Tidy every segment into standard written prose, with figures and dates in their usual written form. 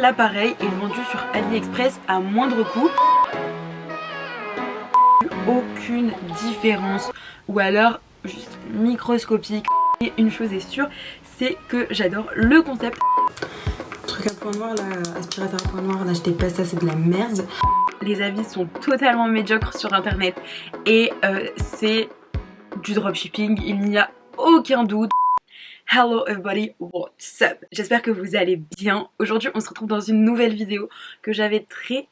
l'appareil est vendu sur AliExpress à moindre coût. Aucune différence, ou alors juste microscopique. Et une chose est sûre, c'est que j'adore le concept. Truc à point noir là, aspirateur à point noir, n'achetez pas ça, c'est de la merde. Les avis sont totalement médiocres sur internet et c'est du dropshipping, il n'y a aucun doute. Hello everybody, what's up? J'espère que vous allez bien. Aujourd'hui on se retrouve dans une nouvelle vidéo que j'avais très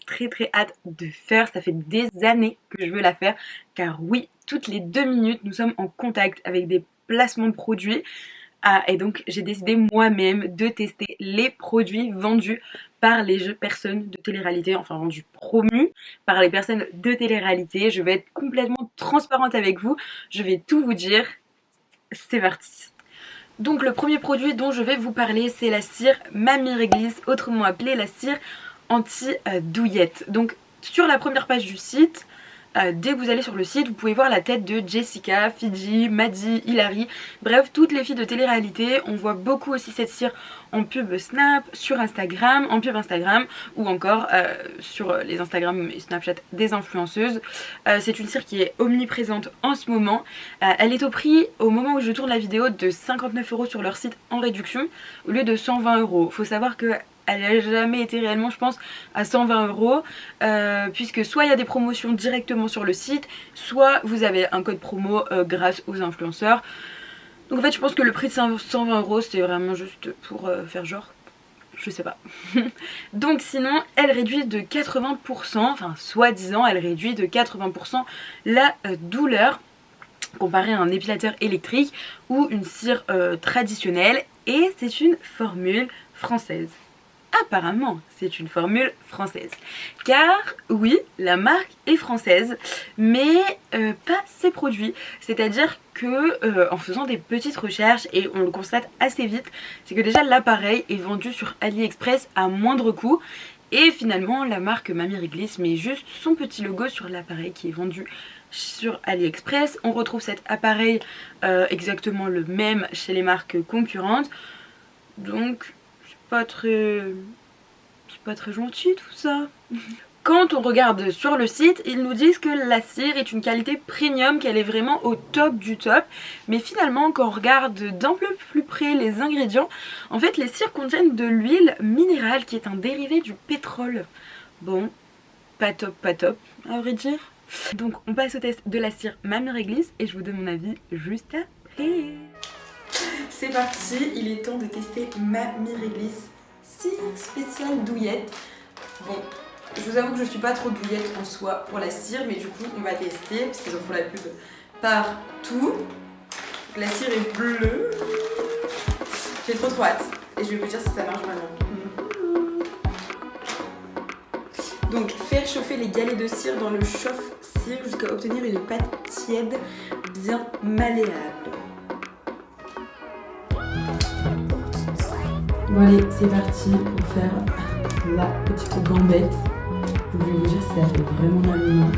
hâte de faire. Ça fait des années que je veux la faire car oui, toutes les 2 minutes nous sommes en contact avec des placements de produits. Et donc j'ai décidé moi-même de tester les produits vendus par les personnes de télé-réalité, enfin vendus, promus par les personnes de télé-réalité. Je vais être complètement transparente avec vous, je vais tout vous dire. C'est parti. Donc le premier produit dont je vais vous parler, c'est la cire Mamie Réglisse, autrement appelée la cire anti-douillette. Donc sur la première page du site, dès que vous allez sur le site, vous pouvez voir la tête de Jessica, Fidji, Maddie, Hilary, bref toutes les filles de télé-réalité. On voit beaucoup aussi cette cire en pub Snap, sur Instagram, en pub Instagram ou encore sur les Instagram et Snapchat des influenceuses. C'est une cire qui est omniprésente en ce moment. Elle est au prix, au moment où je tourne la vidéo, de 59 € sur leur site en réduction au lieu de 120 €. Faut savoir que elle n'a jamais été réellement, je pense, à 120 €, puisque soit il y a des promotions directement sur le site, soit vous avez un code promo grâce aux influenceurs. Donc en fait je pense que le prix de 120 € c'est vraiment juste pour faire genre, je sais pas. Donc sinon elle réduit de 80%, enfin soi-disant elle réduit de 80% la douleur comparé à un épilateur électrique ou une cire traditionnelle, et c'est une formule française. Apparemment, c'est une formule française. Car oui, la marque est française, mais pas ses produits. C'est-à-dire que en faisant des petites recherches, et on le constate assez vite, c'est que déjà l'appareil est vendu sur AliExpress à moindre coût. Et finalement, la marque Mamie Réglisse met juste son petit logo sur l'appareil qui est vendu sur AliExpress. On retrouve cet appareil exactement le même chez les marques concurrentes. Donc c'est pas très gentil tout ça. Quand on regarde sur le site, ils nous disent que la cire est une qualité premium, qu'elle est vraiment au top du top. Mais finalement, quand on regarde d'un peu plus près les ingrédients, en fait les cires contiennent de l'huile minérale qui est un dérivé du pétrole. Bon, pas top, à vrai dire. Donc on passe au test de la cire Mamie Réglisse et je vous donne mon avis juste après. C'est parti, il est temps de tester Mamie Réglisse cire spéciale douillette. Bon, je vous avoue que je suis pas trop douillette en soi pour la cire, mais du coup on va tester parce qu'ils en font la pub partout. La cire est bleue. J'ai trop hâte et je vais vous dire si ça marche vraiment. Donc faire chauffer les galets de cire dans le chauffe-cire jusqu'à obtenir une pâte tiède bien malléable. Bon allez, c'est parti pour faire la petite gambette. Je vais vous dire si ça fait vraiment la main.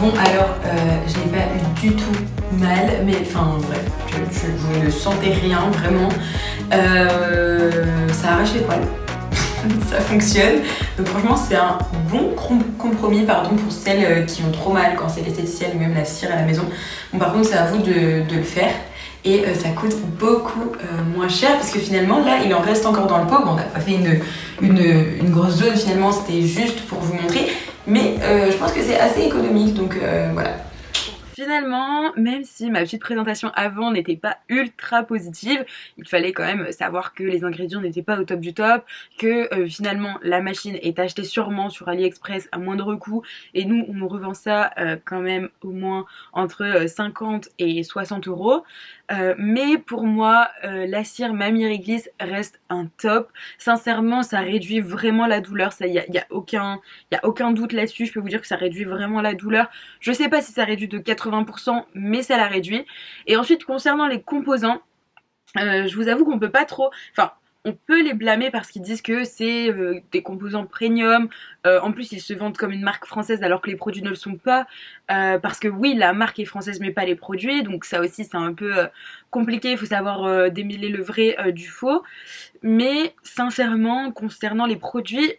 Bon alors, je n'ai pas eu du tout mal, mais enfin bref, je ne sentais rien vraiment. Ça arrache les poils, ça fonctionne. Donc franchement c'est un bon compromis pour celles qui ont trop mal quand c'est l'esthéticienne ou même la cire à la maison. Bon par contre c'est à vous de le faire. Et ça coûte beaucoup moins cher parce que finalement là il en reste encore dans le pot. Bon, on n'a pas fait une grosse zone finalement, c'était juste pour vous montrer. Mais je pense que c'est assez économique, donc voilà. Finalement, même si ma petite présentation avant n'était pas ultra positive, il fallait quand même savoir que les ingrédients n'étaient pas au top du top, que finalement la machine est achetée sûrement sur AliExpress à moindre coût, et nous on nous revend ça quand même au moins entre 50 et 60 €. Mais pour moi, la cire Mamie Réglisse reste un top. Sincèrement, ça réduit vraiment la douleur. Ça, y a aucun doute là-dessus. Je peux vous dire que ça réduit vraiment la douleur. Je sais pas si ça réduit de 80%, mais ça la réduit. Et ensuite, concernant les composants, je vous avoue qu'on peut pas trop... Enfin, on peut les blâmer parce qu'ils disent que c'est des composants premium. En plus, ils se vendent comme une marque française alors que les produits ne le sont pas. Parce que oui, la marque est française mais pas les produits. Donc ça aussi, c'est un peu compliqué. Il faut savoir démêler le vrai du faux. Mais sincèrement, concernant les produits...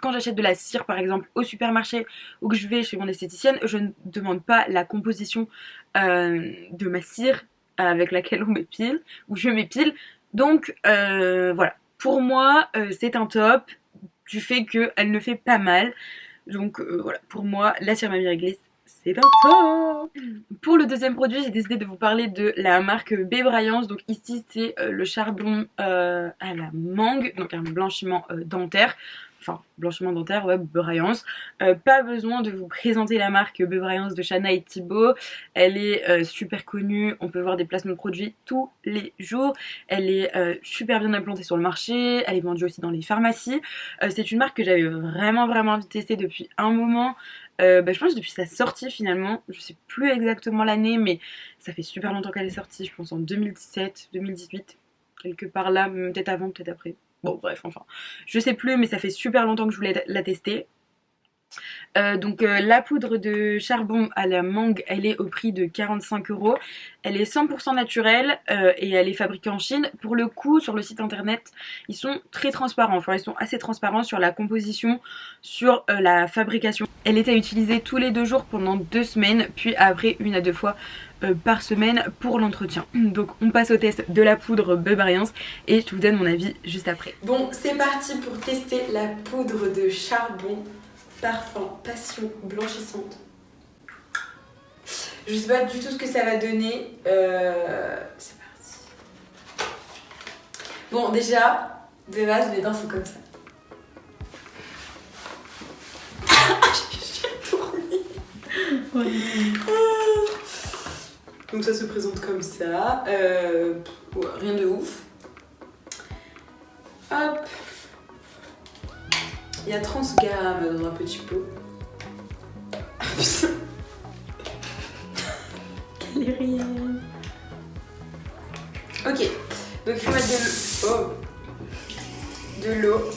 Quand j'achète de la cire par exemple au supermarché ou que je vais chez mon esthéticienne, je ne demande pas la composition de ma cire avec laquelle on m'épile ou je m'épile. Donc voilà, pour moi c'est un top du fait qu'elle ne fait pas mal. Donc voilà, pour moi la cire Mamie Réglisse c'est un top. Pour le deuxième produit, j'ai décidé de vous parler de la marque Bébryance. Donc ici c'est le charbon à la mangue, donc un blanchiment dentaire. Enfin, blanchiment dentaire, ouais, Bébryance. Pas besoin de vous présenter la marque Bébryance de Chana et Thibaut. Elle est super connue, on peut voir des placements de produits tous les jours. Elle est super bien implantée sur le marché, elle est vendue aussi dans les pharmacies. C'est une marque que j'avais vraiment envie de tester depuis un moment. Je pense depuis sa sortie finalement, je sais plus exactement l'année, mais ça fait super longtemps qu'elle est sortie, je pense en 2017, 2018, quelque part là, peut-être avant, peut-être après. Bon bref, enfin, je sais plus, mais ça fait super longtemps que je voulais la tester. La poudre de charbon à la mangue, elle est au prix de 45 €. Elle est 100% naturelle et elle est fabriquée en Chine. Pour le coup, sur le site internet, ils sont très transparents. Enfin, ils sont assez transparents sur la composition, sur la fabrication. Elle est à utiliser tous les 2 jours pendant 2 semaines, puis après 1 à 2 fois par semaine pour l'entretien. Donc on passe au test de la poudre Bébryance et je vous donne mon avis juste après. Bon, c'est parti pour tester la poudre de charbon. Parfum Passion blanchissante. Je sais pas du tout ce que ça va donner. C'est parti. Bon, déjà, de base, mes dents sont comme ça. J'ai tourné. Donc ça se présente comme ça. Ouais, rien de ouf. Hop. Il y a 30 grammes dans un petit pot. Quelle est rien. Ok, donc il faut mettre de l'eau.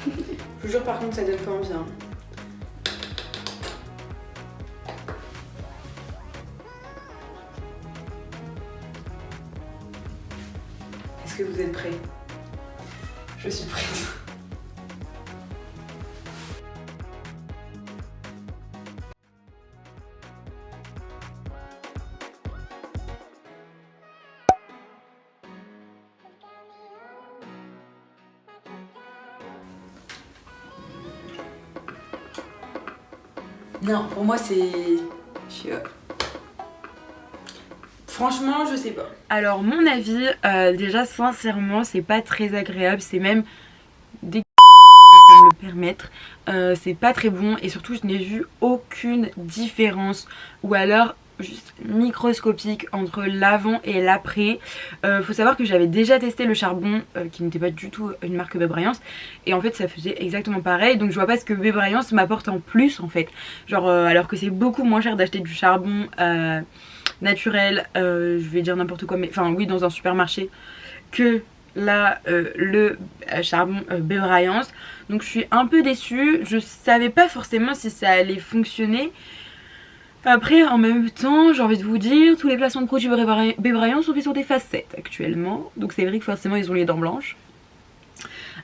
Je vous jure par contre ça donne pas envie hein. Est-ce que vous êtes prêts? Je suis prête. Non, pour moi c'est... Franchement, je sais pas. Alors mon avis, déjà sincèrement, c'est pas très agréable, c'est même dégueulasse si je peux me le permettre. C'est pas très bon et surtout je n'ai vu aucune différence ou alors juste microscopique entre l'avant et l'après. Faut savoir que j'avais déjà testé le charbon qui n'était pas du tout une marque Bébryance et en fait ça faisait exactement pareil, donc je vois pas ce que Bébryance m'apporte en plus en fait. Genre alors que c'est beaucoup moins cher d'acheter du charbon naturel, je vais dire n'importe quoi, mais enfin oui, dans un supermarché, que là le charbon Bébryance. Donc je suis un peu déçue, je savais pas forcément si ça allait fonctionner. Après en même temps j'ai envie de vous dire, tous les placements de produits Bébryance sont faits sur des facettes actuellement, donc c'est vrai que forcément ils ont les dents blanches.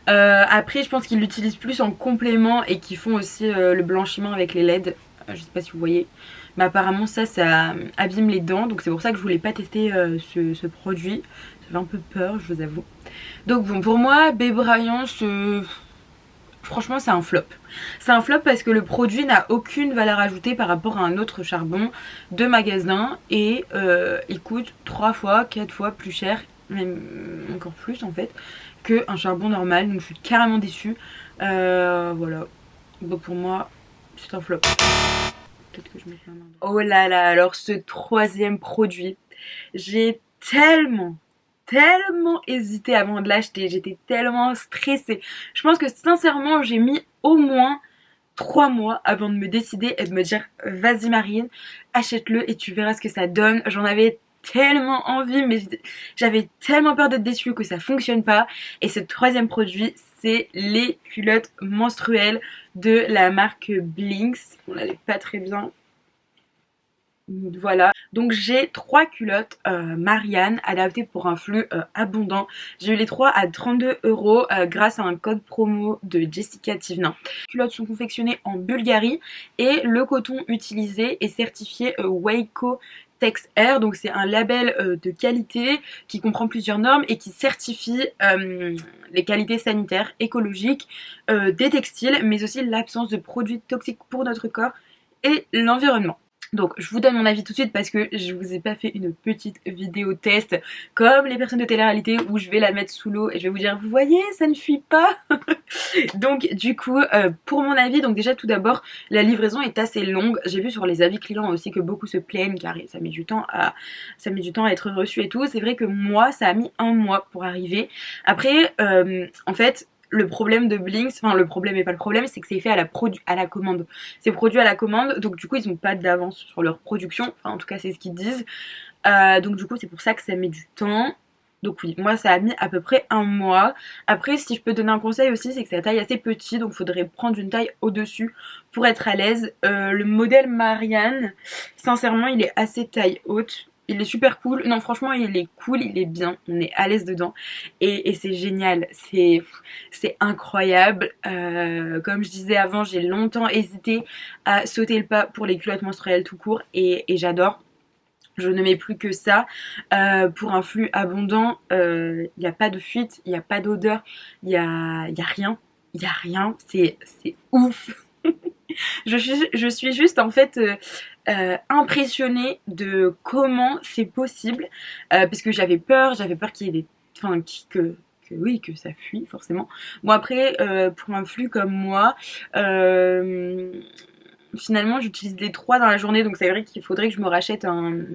Après je pense qu'ils l'utilisent plus en complément et qu'ils font aussi le blanchiment avec les LED, je sais pas si vous voyez. Mais apparemment ça abîme les dents, donc c'est pour ça que je voulais pas tester ce produit. J'avais un peu peur, je vous avoue. Donc bon, pour moi Bébryance, franchement c'est un flop. C'est un flop parce que le produit n'a aucune valeur ajoutée par rapport à un autre charbon de magasin et il coûte 3 fois, 4 fois plus cher même encore plus en fait, qu'un charbon normal. Donc je suis carrément déçue. Voilà. Donc pour moi, c'est un flop. Peut-être que je mets ma main. Oh là là, alors ce troisième produit, j'ai tellement hésité avant de l'acheter. J'étais tellement stressée. Je pense que sincèrement, j'ai mis au moins 3 mois avant de me décider et de me dire vas-y Marine, achète-le et tu verras ce que ça donne. J'en avais tellement envie, mais j'avais tellement peur d'être déçue que ça fonctionne pas. Et ce troisième produit, c'est les culottes menstruelles de la marque Blinks. On n'allait pas très bien. Voilà, donc j'ai 3 culottes Marianne adaptées pour un flux abondant. J'ai eu les 3 à 32 € grâce à un code promo de Jessica Tivnin. Les culottes sont confectionnées en Bulgarie et le coton utilisé est certifié Weiko Tex Air, donc c'est un label de qualité qui comprend plusieurs normes et qui certifie les qualités sanitaires, écologiques des textiles, mais aussi l'absence de produits toxiques pour notre corps et l'environnement. Donc je vous donne mon avis tout de suite parce que je vous ai pas fait une petite vidéo test comme les personnes de télé-réalité où je vais la mettre sous l'eau et je vais vous dire vous voyez ça ne fuit pas. Donc du coup pour mon avis, donc déjà tout d'abord la livraison est assez longue. J'ai vu sur les avis clients aussi que beaucoup se plaignent car ça met du temps à être reçu et tout. C'est vrai que moi ça a mis 1 mois pour arriver. Après en fait le problème de Blinks, enfin le problème et pas le problème, c'est que c'est fait à la commande. C'est produit à la commande, donc du coup ils n'ont pas d'avance sur leur production, enfin en tout cas c'est ce qu'ils disent. Donc du coup c'est pour ça que ça met du temps. Donc oui, moi ça a mis à peu près 1 mois. Après si je peux donner un conseil aussi, c'est que c'est la taille assez petite, donc il faudrait prendre une taille au-dessus pour être à l'aise. Le modèle Marianne, sincèrement il est assez taille haute. Il est super cool, non franchement il est cool, il est bien, on est à l'aise dedans et c'est génial, c'est incroyable. Comme je disais avant, j'ai longtemps hésité à sauter le pas pour les culottes menstruelles tout court et j'adore. Je ne mets plus que ça. Pour un flux abondant, il n'y a pas de fuite, il n'y a pas d'odeur, il y a rien. Il n'y a rien, c'est ouf. Je suis juste en fait impressionnée de comment c'est possible parce que j'avais peur qu'il y ait des... Enfin, que ça fuit forcément. Bon après, pour un flux comme moi, finalement j'utilise les 3 dans la journée, donc c'est vrai qu'il faudrait que je me rachète un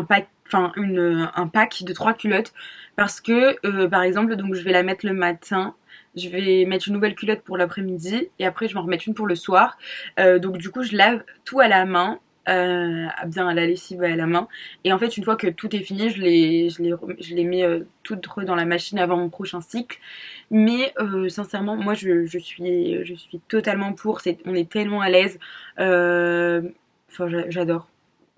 pack, enfin un pack de 3 culottes parce que par exemple donc je vais la mettre le matin, je vais mettre une nouvelle culotte pour l'après-midi et après je vais en remettre une pour le soir. Donc du coup je lave tout à la main, bien à la lessive à la main et en fait une fois que tout est fini je les mets toutes dans la machine avant mon prochain cycle. Mais sincèrement moi je suis totalement pour, on est tellement à l'aise, enfin j'adore.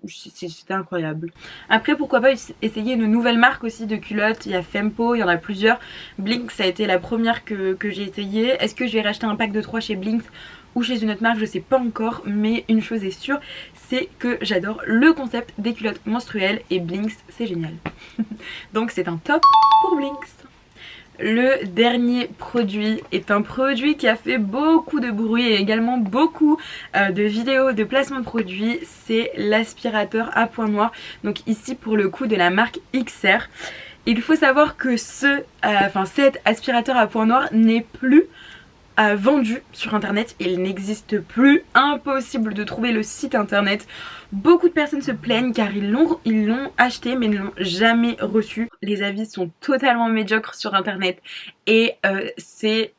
C'était incroyable. Après pourquoi pas essayer une nouvelle marque aussi de culottes. Il y a Fempo, il y en a plusieurs. Blinks ça a été la première que j'ai essayé. Est-ce que je vais racheter un pack de 3 chez Blinks ou chez une autre marque, je sais pas encore. Mais une chose est sûre, c'est que j'adore le concept des culottes menstruelles et Blinks c'est génial. Donc c'est un top pour Blinks. Le dernier produit est un produit qui a fait beaucoup de bruit et également beaucoup de vidéos de placement de produits. C'est l'aspirateur à points noirs. Donc ici pour le coup de la marque XR. Il faut savoir que cet aspirateur à points noirs n'est plus vendu sur internet, il n'existe plus, impossible de trouver le site internet. Beaucoup de personnes se plaignent car ils l'ont acheté mais ne l'ont jamais reçu. Les avis sont totalement médiocres sur internet et c'est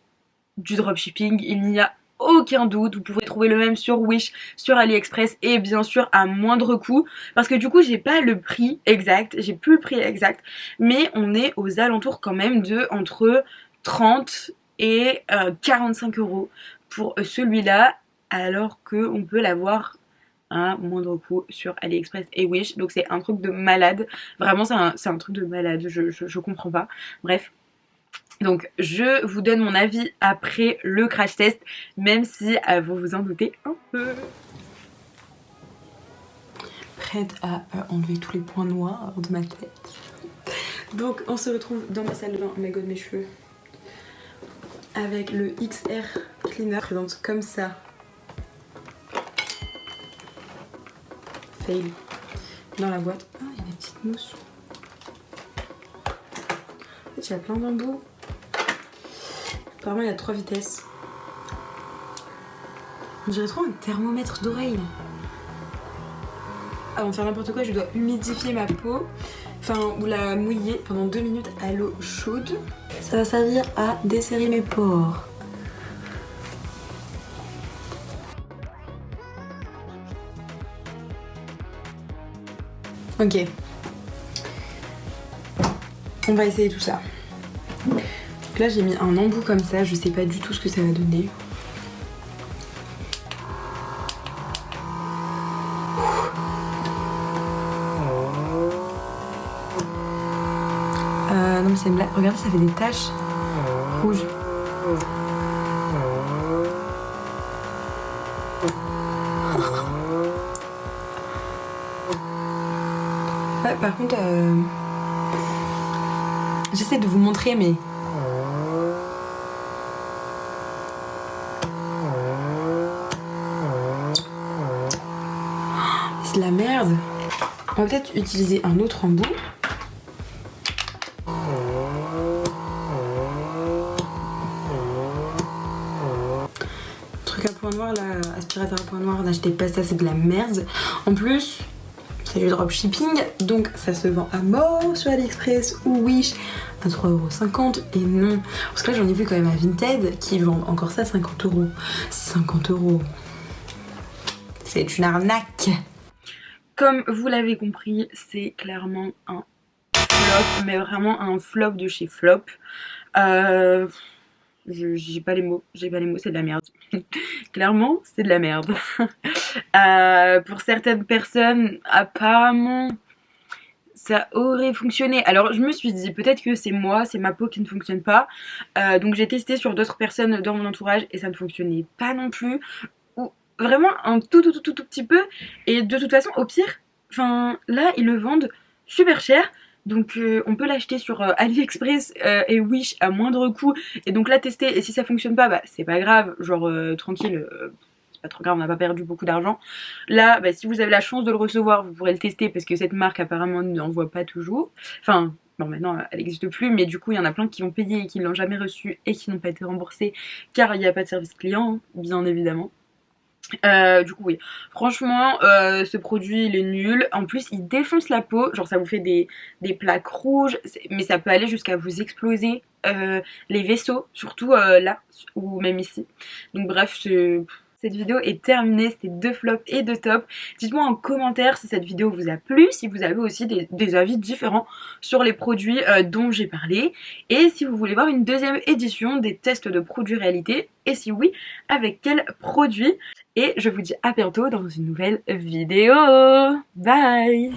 du dropshipping, il n'y a aucun doute. Vous pouvez trouver le même sur Wish, sur AliExpress et bien sûr à moindre coût parce que du coup j'ai pas le prix exact, j'ai plus le prix exact, mais on est aux alentours quand même de entre 30 et 45 € pour celui-là, alors qu'on peut l'avoir à moindre coût sur AliExpress et Wish. Donc c'est un truc de malade, vraiment c'est un truc de malade, je comprends pas, bref. Donc je vous donne mon avis après le crash test, même si vous vous en doutez un peu. Prête à enlever tous les points noirs de ma tête. Donc on se retrouve dans ma salle de bain, oh my god mes cheveux, avec le XR Cleaner, présente comme ça. Fail. Dans la boîte. Oh, il y a des petite mousse. En fait, il y a plein d'embouts. Apparemment, il y a 3 vitesses. On dirait trop un thermomètre d'oreille. Avant de faire n'importe quoi, je dois humidifier ma peau. Enfin, ou la mouiller pendant 2 minutes à l'eau chaude. Ça va servir à desserrer mes pores. Ok. On va essayer tout ça. Donc là j'ai mis un embout comme ça, je sais pas du tout ce que ça va donner. Non mais c'est une blague, regardez ça fait des taches rouges. Ouais, par contre, j'essaie de vous montrer, mais c'est de la merde. On va peut-être utiliser un autre embout. Truc à point noir là, aspirateur à point noir, n'achetez pas ça, c'est de la merde. En plus, c'est du dropshipping, donc ça se vend à mort sur AliExpress ou Wish à 3,50€ et non. Parce que là j'en ai vu quand même à Vinted qui vendent encore ça 50€. 50€. C'est une arnaque. Comme vous l'avez compris, c'est clairement un flop, mais vraiment un flop de chez flop. J'ai pas les mots, c'est de la merde. Clairement, c'est de la merde. Pour certaines personnes, apparemment, ça aurait fonctionné. Alors, je me suis dit, peut-être que c'est moi, c'est ma peau qui ne fonctionne pas. Donc, j'ai testé sur d'autres personnes dans mon entourage et ça ne fonctionnait pas non plus. Ou vraiment un tout petit peu. Et de toute façon, au pire, enfin, là, ils le vendent super cher. Donc on peut l'acheter sur AliExpress et Wish à moindre coût et donc là tester, et si ça fonctionne pas, bah c'est pas grave, genre tranquille, c'est pas trop grave, on n'a pas perdu beaucoup d'argent. Là bah, si vous avez la chance de le recevoir, vous pourrez le tester parce que cette marque apparemment n'en voit pas toujours, enfin bon maintenant elle n'existe plus, mais du coup il y en a plein qui ont payé et qui l'ont jamais reçu et qui n'ont pas été remboursés car il n'y a pas de service client, hein, bien évidemment. Du coup oui, franchement ce produit il est nul, en plus il défonce la peau, genre ça vous fait des plaques rouges, mais ça peut aller jusqu'à vous exploser les vaisseaux, surtout là ou même ici. Donc bref, cette vidéo est terminée, c'était 2 flops et 2 tops. Dites-moi en commentaire si cette vidéo vous a plu, si vous avez aussi des avis différents sur les produits dont j'ai parlé. Et si vous voulez voir une deuxième édition des tests de produits réalité, et si oui, avec quel produit. Et je vous dis à bientôt dans une nouvelle vidéo. Bye.